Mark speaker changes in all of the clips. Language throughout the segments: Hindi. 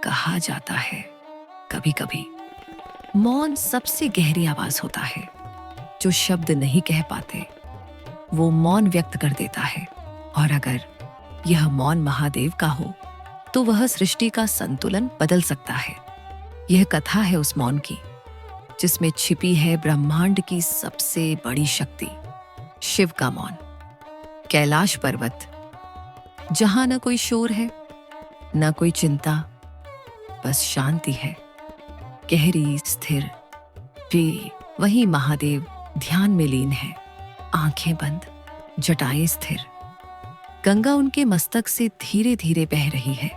Speaker 1: कहा जाता है कभी कभी मौन सबसे गहरी आवाज होता है। जो शब्द नहीं कह पाते वो मौन व्यक्त कर देता है। और अगर यह मौन महादेव का हो तो वह सृष्टि का संतुलन बदल सकता है। यह कथा है उस मौन की जिसमें छिपी है ब्रह्मांड की सबसे बड़ी शक्ति, शिव का मौन। कैलाश पर्वत, जहां न कोई शोर है न कोई चिंता, बस शांति है, गहरी स्थिर। वे वही महादेव ध्यान में लीन है, आंखें बंद, जटाएं स्थिर। गंगा उनके मस्तक से धीरे धीरे बह रही है।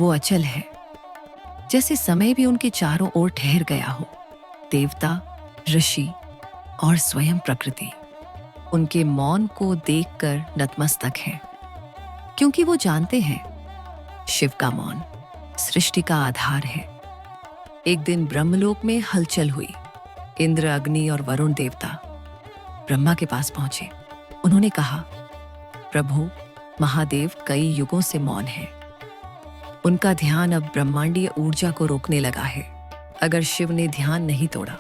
Speaker 1: वो अचल है, जैसे समय भी उनके चारों ओर ठहर गया हो। देवता, ऋषि और स्वयं प्रकृति उनके मौन को देखकर नतमस्तक हैं, क्योंकि वो जानते हैं शिव का मौन सृष्टि का आधार है। एक दिन ब्रह्मलोक में हलचल हुई। इंद्र, अग्नि और वरुण देवता ब्रह्मा के पास पहुंचे। उन्होंने कहा, प्रभु, महादेव कई युगों से मौन है। उनका ध्यान अब ब्रह्मांडीय ऊर्जा को रोकने लगा है। अगर शिव ने ध्यान नहीं तोड़ा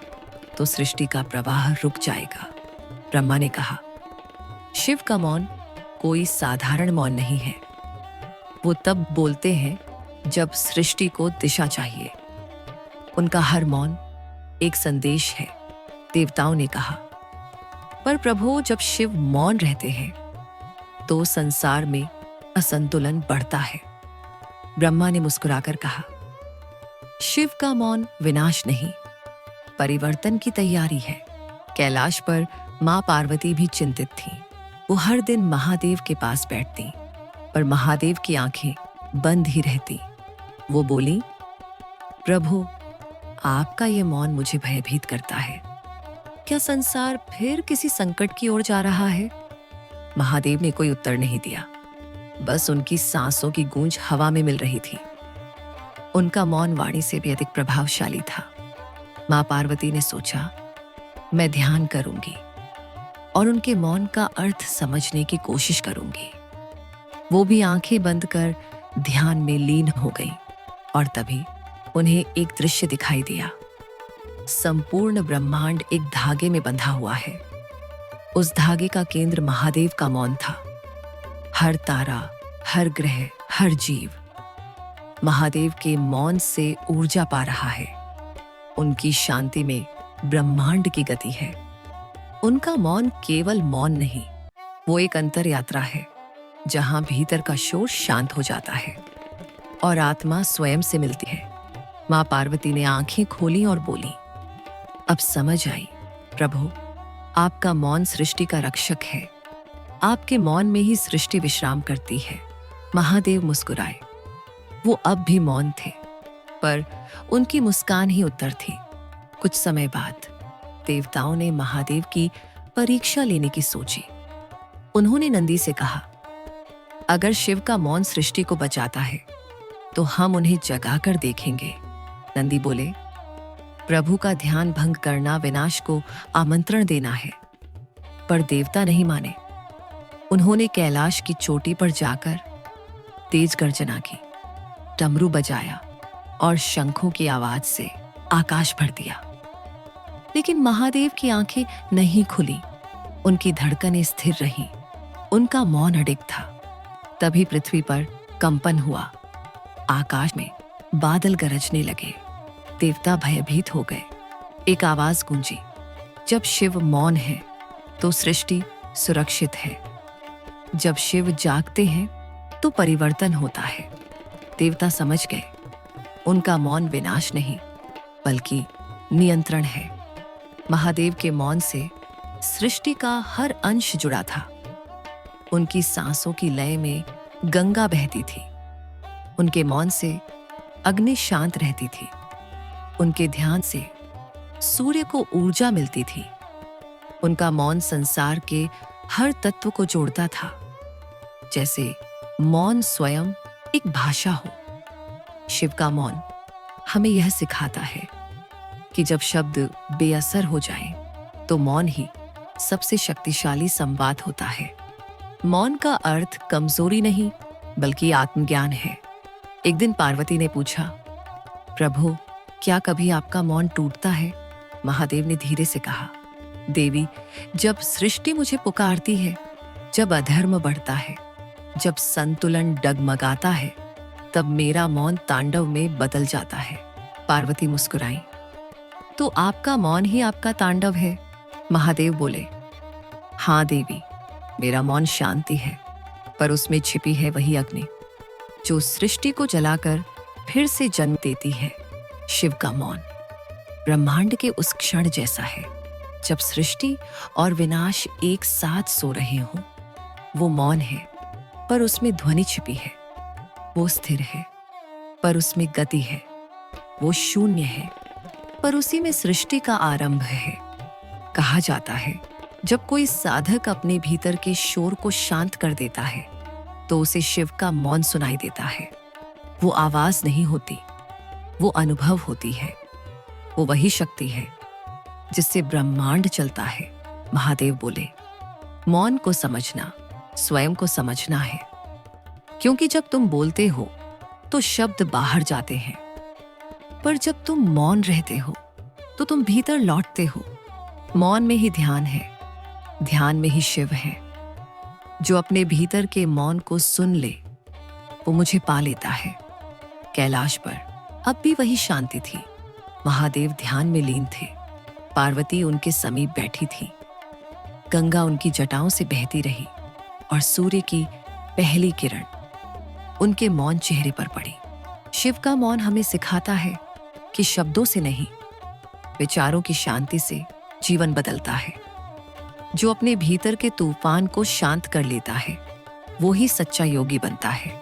Speaker 1: तो सृष्टि का प्रवाह रुक जाएगा। ब्रह्मा ने कहा, शिव का मौन कोई साधारण मौन नहीं है। वो तब बोलते हैं जब सृष्टि को दिशा चाहिए। उनका हर मौन एक संदेश है। देवताओं ने कहा, पर प्रभु, जब शिव मौन रहते हैं तो संसार में असंतुलन बढ़ता है। ब्रह्मा ने मुस्कुराकर कहा, शिव का मौन विनाश नहीं, परिवर्तन की तैयारी है। कैलाश पर मां पार्वती भी चिंतित थीं। वो हर दिन महादेव के पास बैठती, पर महादेव की आंखें बंद ही रहती। वो बोली, प्रभु, आपका ये मौन मुझे भयभीत करता है। क्या संसार फिर किसी संकट की ओर जा रहा है? महादेव ने कोई उत्तर नहीं दिया। बस उनकी सांसों की गूंज हवा में मिल रही थी। उनका मौन वाणी से भी अधिक प्रभावशाली था। मां पार्वती ने सोचा, मैं ध्यान करूंगी और उनके मौन का अर्थ समझने की कोशिश करूंगी। वो भी आंखें बंद कर ध्यान में लीन हो गई। और तभी उन्हें एक दृश्य दिखाई दिया। संपूर्ण ब्रह्मांड एक धागे में बंधा हुआ है। उस धागे का केंद्र महादेव का मौन था। हर तारा, हर ग्रह, हर जीव महादेव के मौन से ऊर्जा पा रहा है। उनकी शांति में ब्रह्मांड की गति है। उनका मौन केवल मौन नहीं, वो एक अंतर यात्रा है, जहां भीतर का शोर शांत हो जाता है और आत्मा स्वयं से मिलती है। मां पार्वती ने आंखें खोली और बोली, अब समझ आई प्रभु, आपका मौन सृष्टि का रक्षक है। आपके मौन में ही सृष्टि विश्राम करती है। महादेव मुस्कुराए। वो अब भी मौन थे, पर उनकी मुस्कान ही उत्तर थी। कुछ समय बाद देवताओं ने महादेव की परीक्षा लेने की सोची। उन्होंने नंदी से कहा, अगर शिव का मौन सृष्टि को बचाता है तो हम उन्हें जगाकर देखेंगे। नंदी बोले, प्रभु का ध्यान भंग करना विनाश को आमंत्रण देना है। पर देवता नहीं माने। उन्होंने कैलाश की चोटी पर जाकर तेज गर्जना की, डमरू बजाया और शंखों की आवाज से आकाश भर दिया। लेकिन महादेव की आंखें नहीं खुली। उनकी धड़कनें स्थिर रहीं। उनका मौन अडिग था। तभी पृथ्वी पर कंपन हुआ। आकाश में बादल गरजने लगे। देवता भयभीत हो गए। एक आवाज गूंजी, जब शिव मौन है तो सृष्टि सुरक्षित है। जब शिव जागते हैं तो परिवर्तन होता है। देवता समझ गए, उनका मौन विनाश नहीं बल्कि नियंत्रण है। महादेव के मौन से सृष्टि का हर अंश जुड़ा था। उनकी सांसों की लय में गंगा बहती थी। उनके मौन से अग्नि शांत रहती थी। उनके ध्यान से सूर्य को ऊर्जा मिलती थी। उनका मौन संसार के हर तत्व को जोड़ता था। जैसे मौन स्वयं एक भाषा हो। शिव का मौन हमें यह सिखाता है कि जब शब्द बेअसर हो जाएं, तो मौन ही सबसे शक्तिशाली संवाद होता है। मौन का अर्थ कमजोरी नहीं बल्कि आत्मज्ञान है। एक दिन पार्वती ने पूछा, प्रभु, क्या कभी आपका मौन टूटता है? महादेव ने धीरे से कहा, देवी, जब सृष्टि मुझे पुकारती है, जब अधर्म बढ़ता है, जब संतुलन डगमगाता है, तब मेरा मौन तांडव में बदल जाता है। पार्वती मुस्कुराई। तो आपका मौन ही आपका तांडव है? महादेव बोले, हाँ देवी, मेरा मौन शांति है, पर उसमें छिपी है वही अग्नि जो सृष्टि को जलाकर फिर से जन्म देती है। शिव का मौन ब्रह्मांड के उस क्षण जैसा है जब सृष्टि और विनाश एक साथ सो रहे हों। वो मौन है, पर उसमें ध्वनि छिपी है। वो स्थिर है, पर उसमें गति है। वो शून्य है, पर उसी में सृष्टि का आरंभ है। कहा जाता है, जब कोई साधक अपने भीतर के शोर को शांत कर देता है, तो उसे शिव का मौन सुनाई देता है। वो आवाज नहीं होती, वो अनुभव होती है। वो वही शक्ति है जिससे ब्रह्मांड चलता है। महादेव बोले, मौन को समझना स्वयं को समझना है, क्योंकि जब तुम बोलते हो तो शब्द बाहर जाते हैं, पर जब तुम मौन रहते हो तो तुम भीतर लौटते हो। मौन में ही ध्यान है, ध्यान में ही शिव है। जो अपने भीतर के मौन को सुन ले, वो मुझे पा लेता है। कैलाश पर अब भी वही शांति थी। महादेव ध्यान में लीन थे। पार्वती उनके समीप बैठी थी। गंगा उनकी जटाओं से बहती रही और सूर्य की पहली किरण उनके मौन चेहरे पर पड़ी। शिव का मौन हमें सिखाता है कि शब्दों से नहीं, विचारों की शांति से जीवन बदलता है। जो अपने भीतर के तूफान को शांत कर लेता है, वो ही सच्चा योगी बनता है।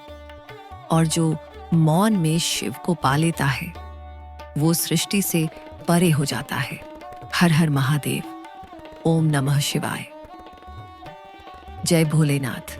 Speaker 1: और जो मौन में शिव को पा लेता है, वो सृष्टि से परे हो जाता है। हर हर महादेव। ओम नमः शिवाय। जय भोलेनाथ।